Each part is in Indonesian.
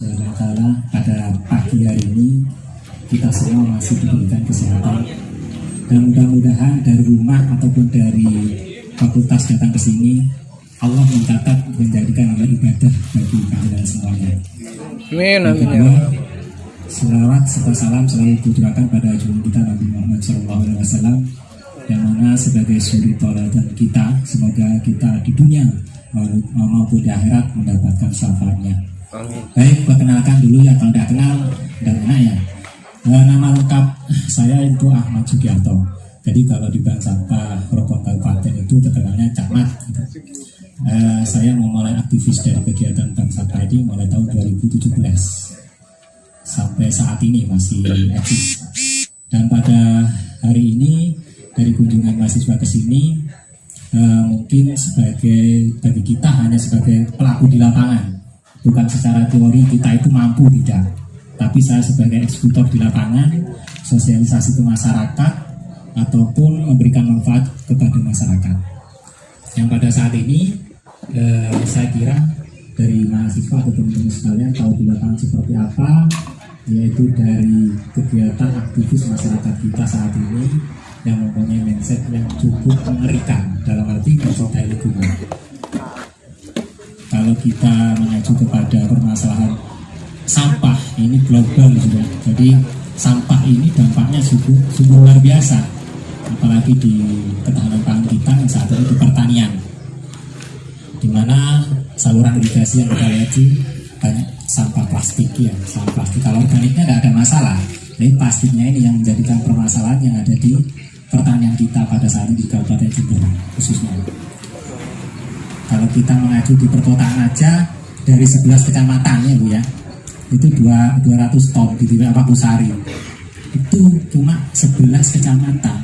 Taala pada pagi hari ini kita semua masih diberikan kesehatan dan mudah-mudahan dari rumah ataupun dari fakultas datang ke sini Allah mencatat menjadikan ibadah bagi kalian semuanya. Amin. Selawat serta salam selalu ditujukan pada junjungan kita Nabi Muhammad SAW yang mana sebagai suri tauladan kita, semoga kita di dunia maupun di akhirat mendapatkan syafaatnya. Baik, perkenalkan dulu ya, kalau tidak kenal dan enak ya. Nama lengkap saya itu Ahmad Sugiarto. Jadi kalau di Bank Sampah Rokok Kabupaten itu terkenalnya Camat. Saya memulai aktivis dari kegiatan Bank Sampah ini mulai tahun 2017 sampai saat ini masih eksis. Dan pada hari ini dari kunjungan mahasiswa ke sini mungkin bagi kita hanya sebagai pelaku di lapangan. Bukan secara teori kita itu mampu tidak, tapi saya sebagai eksekutor di lapangan, sosialisasi ke masyarakat ataupun memberikan manfaat kepada masyarakat. Yang pada saat ini saya kira dari mahasiswa atau teman-teman sekalian tahu di lapangan seperti apa, yaitu dari kegiatan aktivis masyarakat kita saat ini yang mempunyai mindset yang cukup mengerikan dalam arti mencintai lingkungan. Kalau kita mengacu kepada permasalahan sampah ini global juga, jadi sampah ini dampaknya sungguh luar biasa, apalagi di ketahanan pangan kita yang saat ini di pertanian, di mana saluran irigasi yang kita lihat sih banyak sampah plastik ya, sampah plastik. Kalau organiknya tidak ada masalah, tapi plastiknya ini yang menjadikan permasalahan yang ada di pertanian kita pada saat ini di Kabupaten Jember khususnya. Kalau kita mengacu di perkotaan aja dari 11 kecamatan ya Bu ya, itu 200 ton di Titik Pakusari. Itu cuma 11 kecamatan.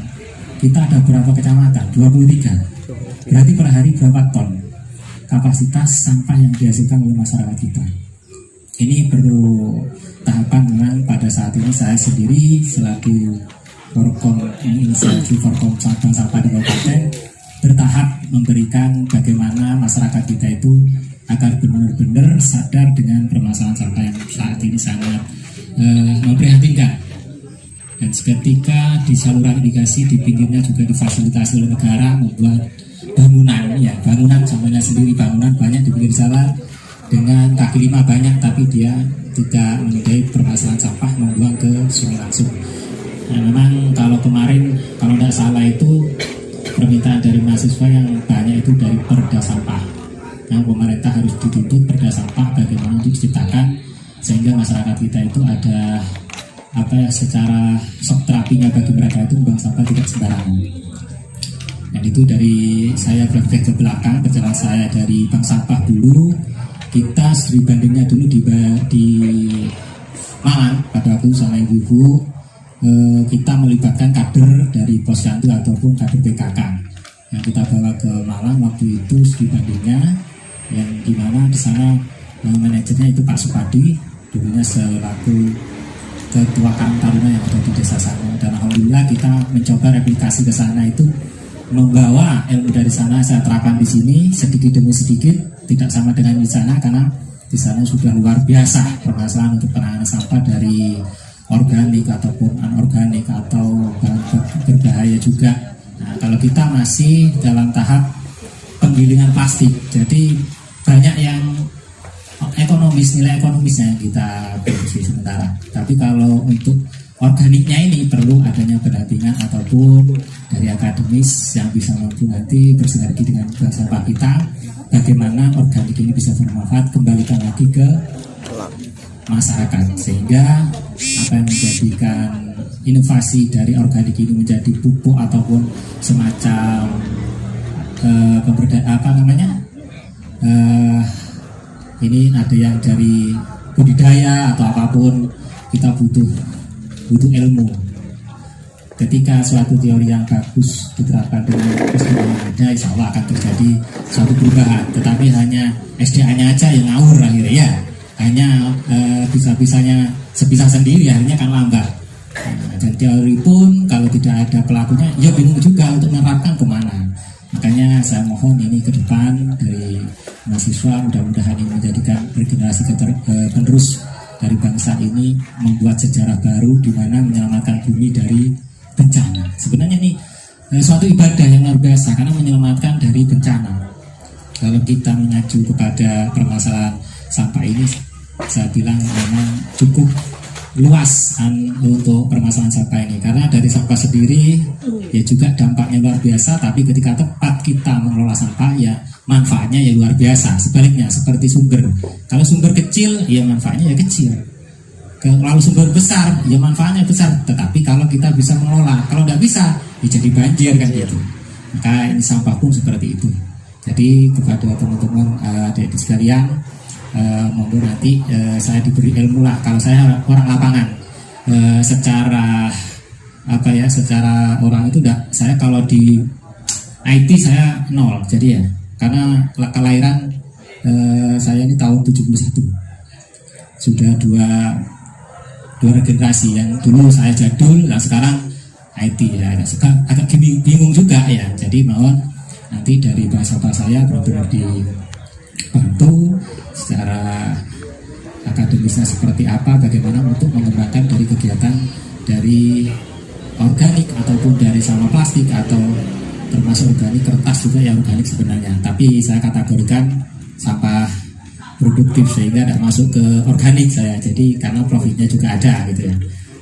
Kita ada berapa kecamatan? 23. Berarti per hari berapa ton kapasitas sampah yang dihasilkan oleh masyarakat kita. Ini perlu tahapan. Memang pada saat ini saya sendiri selaku Forkom Inisiatif Forkom Sampah di Kabupaten bertahap memberikan bagaimana masyarakat kita itu agar benar-benar sadar dengan permasalahan sampah yang saat ini sangat memprihatinkan. Dan seketika di saluran irigasi di pinggirnya juga difasilitasi oleh negara membuat bangunan contohnya sendiri, bangunan banyak di pinggir jalan dengan kaki lima banyak, tapi dia tidak menyudahi permasalahan sampah membuang ke sungai langsung. Nah, memang kalau kemarin kalau tidak salah itu permintaan dari mahasiswa yang banyak itu dari perda sampah. Yang pemerintah harus dituntut perda sampah bagaimana untuk diciptakan sehingga masyarakat kita itu ada secara shock terapinya bagi mereka itu membuang sampah tidak sembarangan. Dan itu dari saya flashback ke belakang perjalanan saya dari Bank Sampah dulu. Kita studi bandingnya dulu di Malang pada waktu sama ibu-ibu. Kita melibatkan kader dari Posyandu ataupun kader PKK yang kita bawa ke Malang waktu itu studi bandingnya, yang dimana di sana manajernya itu Pak Supadi, dulunya selaku ketua Karang Taruna yang ada di desa sana. Dan alhamdulillah kita mencoba replikasi ke sana itu, membawa ilmu dari sana saya terapkan di sini sedikit demi sedikit, tidak sama dengan di sana karena di sana sudah luar biasa permasalahan untuk penanganan sampah dari organik ataupun anorganik atau berbahaya juga. Nah, kalau kita masih dalam tahap penggilingan plastik, jadi banyak yang nilai ekonomisnya yang kita produksi sementara. Tapi kalau untuk organiknya ini perlu adanya pendampingan ataupun dari akademis yang bisa mampu nanti bersinergi dengan bank sampah kita, bagaimana organik ini bisa bermanfaat kembalikan lagi ke masyarakat, sehingga apa yang menjadikan inovasi dari organik ini menjadi pupuk ataupun semacam ini ada yang dari budidaya atau apapun, kita butuh ilmu. Ketika suatu teori yang bagus diterapkan dengan kesempatan yang ada, insya Allah akan terjadi suatu perubahan. Tetapi hanya SDA-nya aja yang ngawur akhirnya ya, hanya sebisa sendiri akhirnya akan lambat. Dan teori pun kalau tidak ada pelakunya ya bingung juga untuk menerapkan kemana. Makanya saya mohon ini ke depan dari mahasiswa, mudah-mudahan ini menjadikan regenerasi penerus dari bangsa ini, membuat sejarah baru di mana menyelamatkan bumi dari bencana. Sebenarnya ini suatu ibadah yang luar biasa karena menyelamatkan dari bencana. Kalau kita mengacu kepada permasalahan sampah ini, saya bilang memang cukup luas untuk permasalahan sampah ini, karena dari sampah sendiri ya juga dampaknya luar biasa, tapi ketika tepat kita mengelola sampah ya manfaatnya ya luar biasa. Sebaliknya seperti sumber, kalau sumber kecil ya manfaatnya ya kecil, kalau sumber besar ya manfaatnya besar, tetapi kalau kita bisa mengelola, kalau tidak bisa ya jadi banjir kan gitu. Maka ini sampah pun seperti itu. Jadi kepada teman-teman adik-adik sekalian, monggo nanti saya diberi ilmu lah. Kalau saya orang lapangan, secara apa ya, secara orang itu enggak, saya kalau di IT saya nol. Jadi ya, karena kelahiran saya ini tahun 71, sudah dua generasi. Yang dulu saya jadul, nah sekarang IT ya, agak bingung juga ya. Jadi mohon nanti dari bahasa saya benar-benar dibantu secara akademisnya seperti apa, bagaimana untuk mengembangkan dari kegiatan dari organik ataupun dari sampah plastik, atau termasuk organik kertas juga yang organik sebenarnya, tapi saya kategorikan sampah produktif sehingga tidak masuk ke organik saya, jadi karena profitnya juga ada gitu ya.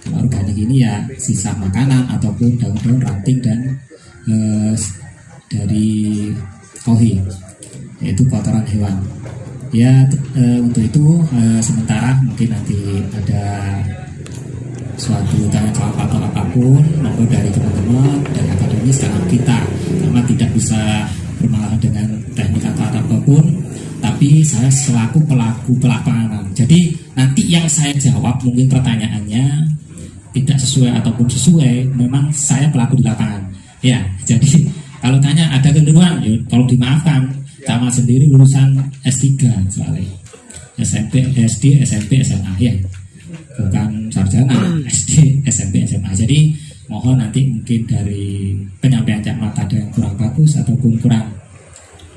Kalau organik ini ya sisa makanan ataupun daun-daun ranting dan dari kohi, yaitu kotoran hewan. Ya untuk itu sementara mungkin nanti ada suatu tanya jawab atau apapun, monggo dari teman-teman dari akademis, karena kita karena tidak bisa bermalah dengan teknik atau apapun, tapi saya selaku pelaku pelapangan. Jadi nanti yang saya jawab mungkin pertanyaannya tidak sesuai ataupun sesuai, memang saya pelaku di lapangan. Ya, jadi kalau tanya ada keliruan, ya tolong dimaafkan. Sama sendiri lulusan S3 soalnya, SMP, SD, SMP, SMA ya, bukan sarjana, SD, SMP, SMA. Jadi mohon nanti mungkin dari penyampaian Cak Mat ada yang kurang bagus ataupun kurang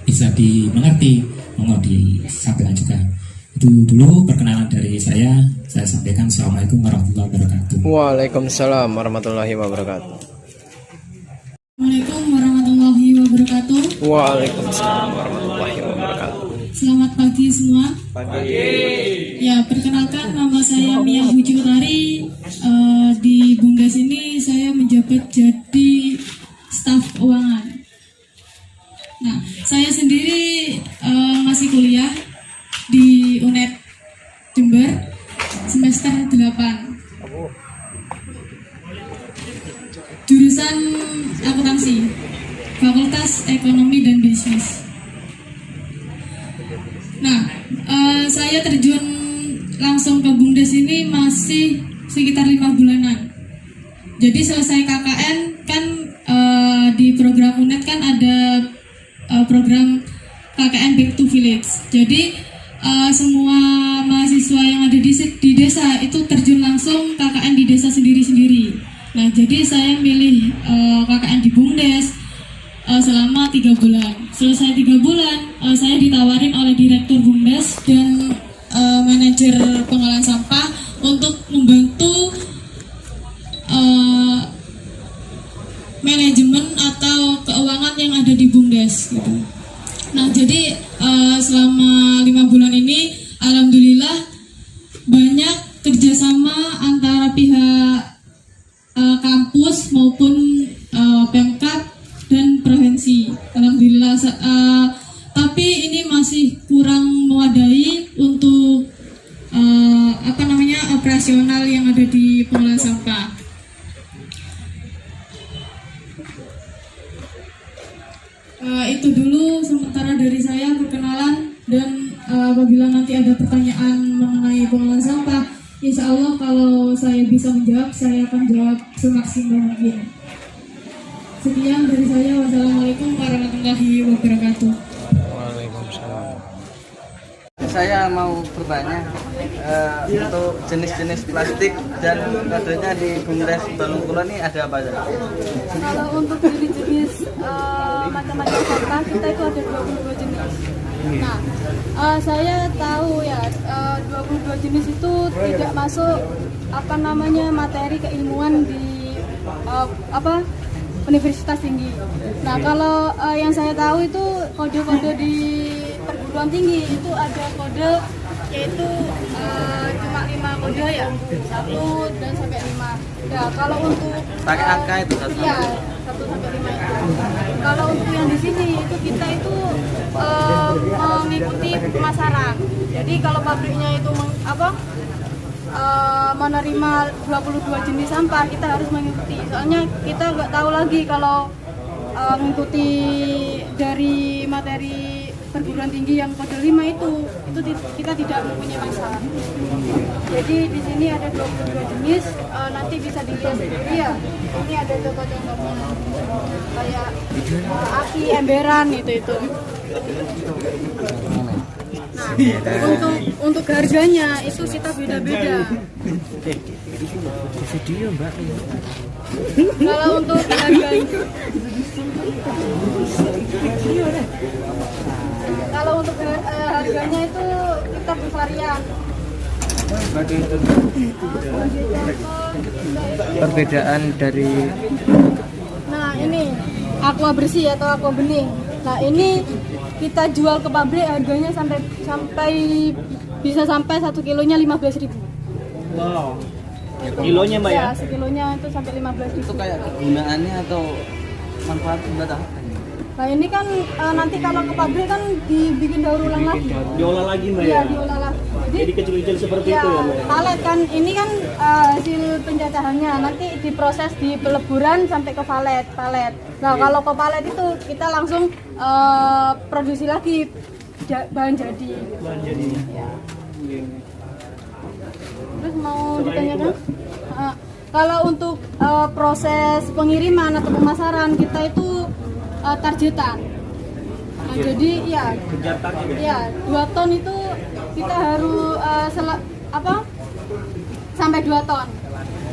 bisa dimengerti, mohon disampaikan juga. Itu dulu perkenalan dari saya sampaikan. Assalamualaikum warahmatullahi wabarakatuh. Waalaikumsalam warahmatullahi wabarakatuh. Waalaikumsalam warahmatullahi wabarakatuh. Waalaikumsalam warahmatullahi wabarakatuh. Selamat pagi semua. Pagi. Ya, perkenalkan nama saya Mia Huji Utari. Di Bumdes ini saya menjabat jadi staf keuangan. Nah, saya sendiri masih kuliah di UNED Jember semester 8. Jurusan akuntansi, Fakultas Ekonomi dan Bisnis. Nah, saya terjun langsung ke Bumdes ini masih sekitar 5 bulanan. Jadi selesai KKN kan di program UNED kan ada program KKN Back to Village. Jadi semua mahasiswa yang ada di desa itu terjun langsung KKN di desa sendiri-sendiri. Nah, jadi saya milih KKN di Bumdes selama 3 bulan. Selesai 3 bulan, saya ditawarin oleh direktur Bumdes dan manajer pengolahan sampah untuk membantu manajemen atau keuangan yang ada di Bumdes gitu. Nah, jadi selama 5 bulan ini alhamdulillah banyak kerjasama antara pihak kampus maupun Pemkab dan provinsi. Alhamdulillah, tapi ini masih kurang memadai untuk operasional yang ada di pengolahan sampah. Itu dulu sementara dari saya perkenalan, dan apabila nanti ada pertanyaan mengenai pengolahan sampah, insya Allah kalau saya bisa menjawab, saya akan jawab semaksimal mungkin. Sekian dari saya. Wassalamualaikum warahmatullahi wabarakatuh. Waalaikumsalam. Saya mau bertanya untuk jenis-jenis plastik dan metodenya di Bumdes Balong Kulon ini ada apa saja? Kalau untuk jenis-jenis macam-macam sampah kita itu ada 22 jenis. Nah, saya tahu ya 22 jenis itu tidak masuk materi keilmuan di universitas tinggi. Nah, kalau yang saya tahu itu kode-kode di perguruan tinggi itu ada kode yaitu cuma 5 kode ya, 1 dan sampai 5. Ya, kalau untuk pakai angka itu kan? Iya, 1 sampai 5 itu. Kalau untuk yang di sini itu kita itu mengikuti pemasaran. Jadi kalau pabriknya itu menerima 22 jenis sampah, kita harus mengikuti. Soalnya kita nggak tahu lagi kalau mengikuti dari materi perguruan tinggi yang kode 5 itu kita tidak mempunyai masalah. Jadi di sini ada 22 jenis, nanti bisa dilihat sendiri ya. Ini ada contoh-contohnya kayak aki, emberan itu. Nah, untuk harganya itu kita beda-beda. Kalau untuk harganya itu kita bervarian. Perbedaan dari Nah, ini aqua bersih atau aqua bening. Nah, ini kita jual ke pabrik harganya sampai bisa sampai 1 kilonya 15.000. Wow. Kilonya Mbak ya? Ya, sekilonya itu sampai 15.000. itu kayak kegunaannya atau manfaat buat apa? Nah, ini kan nanti kalau ke pabrik kan dibikin daur ulang lagi. Diolah lagi Mbak Iya, ya? diolah lagi. Jadi kecil-kecil seperti Ya, itu ya Mbak ya? palet kan ini kan hasil penjajahannya nanti diproses di peleburan sampai ke palet. Nah, kalau ke palet itu kita langsung produksi lagi bahan jadi. Bahan jadinya. Ya. Terus mau ditanyakan? Kalau untuk proses pengiriman atau pemasaran kita itu targetan. Nah, jadi ya, Kejar target ya? ya 2 ton itu kita harus sampai 2 ton.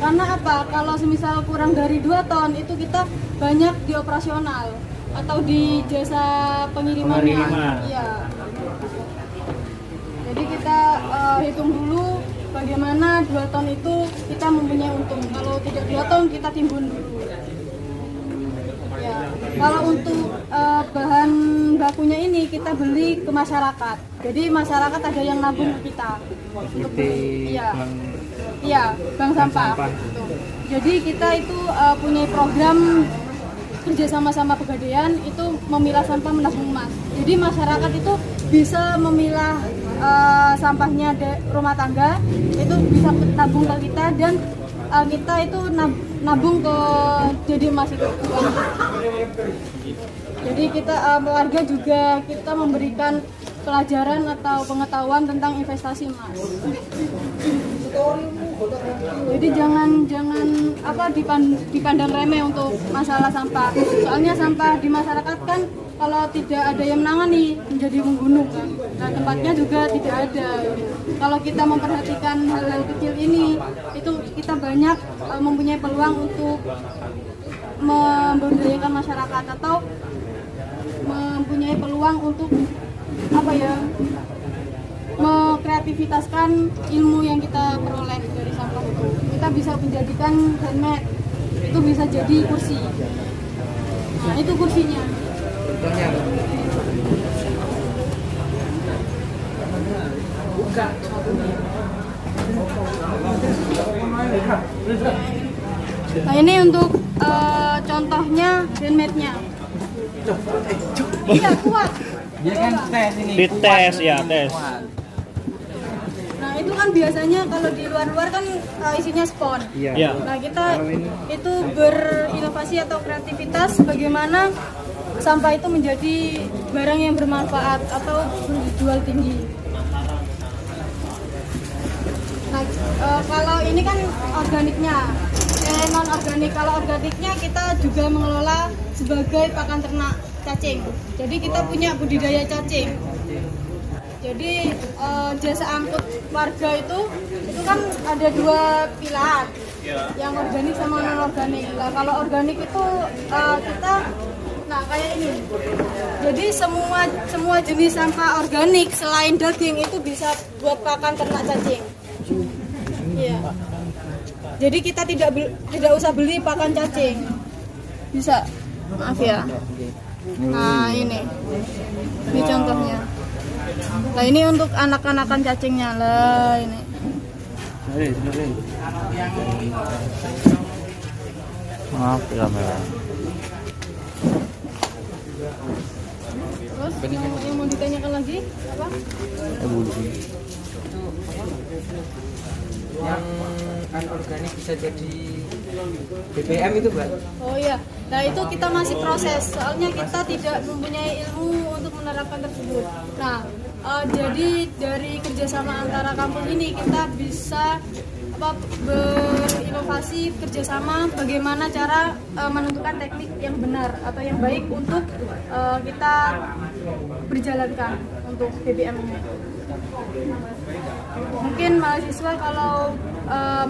Karena apa? Kalau semisal kurang dari 2 ton itu kita banyak di operasional atau di jasa pengirimannya. Iya. Jadi kita hitung dulu bagaimana 2 ton itu kita mempunyai untung. Kalau tidak 2 ton kita timbun dulu. Ya. Kalau untuk bahan bakunya ini kita beli ke masyarakat. Jadi masyarakat ada yang nabung ke kita. Untuk beli. Iya, bank sampah. Gitu. Jadi kita itu punya program kerja sama Pegadaian itu memilah sampah menabung emas. Jadi masyarakat itu bisa memilah sampahnya rumah tangga itu bisa tabung ke kita dan kita itu nabung ke jadi emas itu. Jadi kita warga juga kita memberikan pelajaran atau pengetahuan tentang investasi emas. Jadi jangan dipandang remeh untuk masalah sampah. Soalnya sampah di masyarakat kan kalau tidak ada yang menangani menjadi menggunung kan. Nah, tempatnya juga tidak ada. Kalau kita memperhatikan hal-hal kecil ini, itu kita banyak mempunyai peluang untuk memberdayakan masyarakat atau mempunyai peluang untuk mengkreativitaskan ilmu yang kita peroleh dari sampah itu. Kita bisa menjadikan handmade, itu bisa jadi kursi. Nah, itu kursinya. Contohnya Nah, ini untuk contohnya handmade-nya. Iya, kuat. dia kan tes ini. Dites ya, tes. Nah, itu kan biasanya kalau di luar-luar kan isinya spon. Iya. Nah, kita itu berinovasi atau kreativitas bagaimana sampah itu menjadi barang yang bermanfaat atau berjual tinggi. Nah, kalau ini kan organiknya, non organik. Kalau organiknya kita juga mengelola sebagai pakan ternak cacing. Jadi kita punya budidaya cacing. Jadi jasa angkut warga itu kan ada 2 pilar, yang organik sama non organik. Nah, kalau organik itu kita Nah, kayak ini. Jadi semua jenis sampah organik selain daging itu bisa buat pakan ternak cacing. Iya. Jadi kita tidak usah beli pakan cacing. Bisa. Maaf ya. Nah, ini contohnya. Nah, ini untuk anak-anakan cacingnya lah ini. Maaf ya merah. Terus yang mau ditanyakan lagi apa? Yang anorganik bisa jadi BBM itu, Mbak? Oh iya, nah itu kita masih proses, soalnya kita tidak mempunyai ilmu untuk menerapkan tersebut. Nah, jadi dari kerjasama antara kampus ini kita bisa berinovasi kerjasama bagaimana cara menentukan teknik yang benar atau yang baik untuk kita berjalankan untuk BBM-nya. Mungkin mahasiswa kalau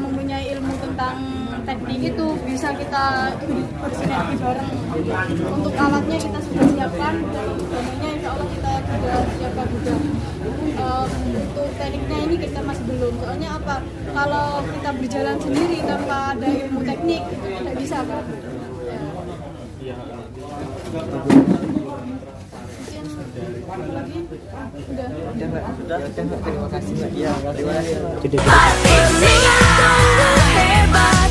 mempunyai ilmu tentang teknik itu bisa kita bersinergi bareng. Untuk alatnya kita sudah siapkan, dananya insya Allah kita sudah siapkan juga. Untuk tekniknya ini kita masih belum. Soalnya apa? Kalau kita berjalan sendiri tanpa ada ilmu teknik itu tidak bisa kan? Ya. Udah. Terima kasih, Mbak. Iya, terima kasih. Asik sih, tunggu hebat.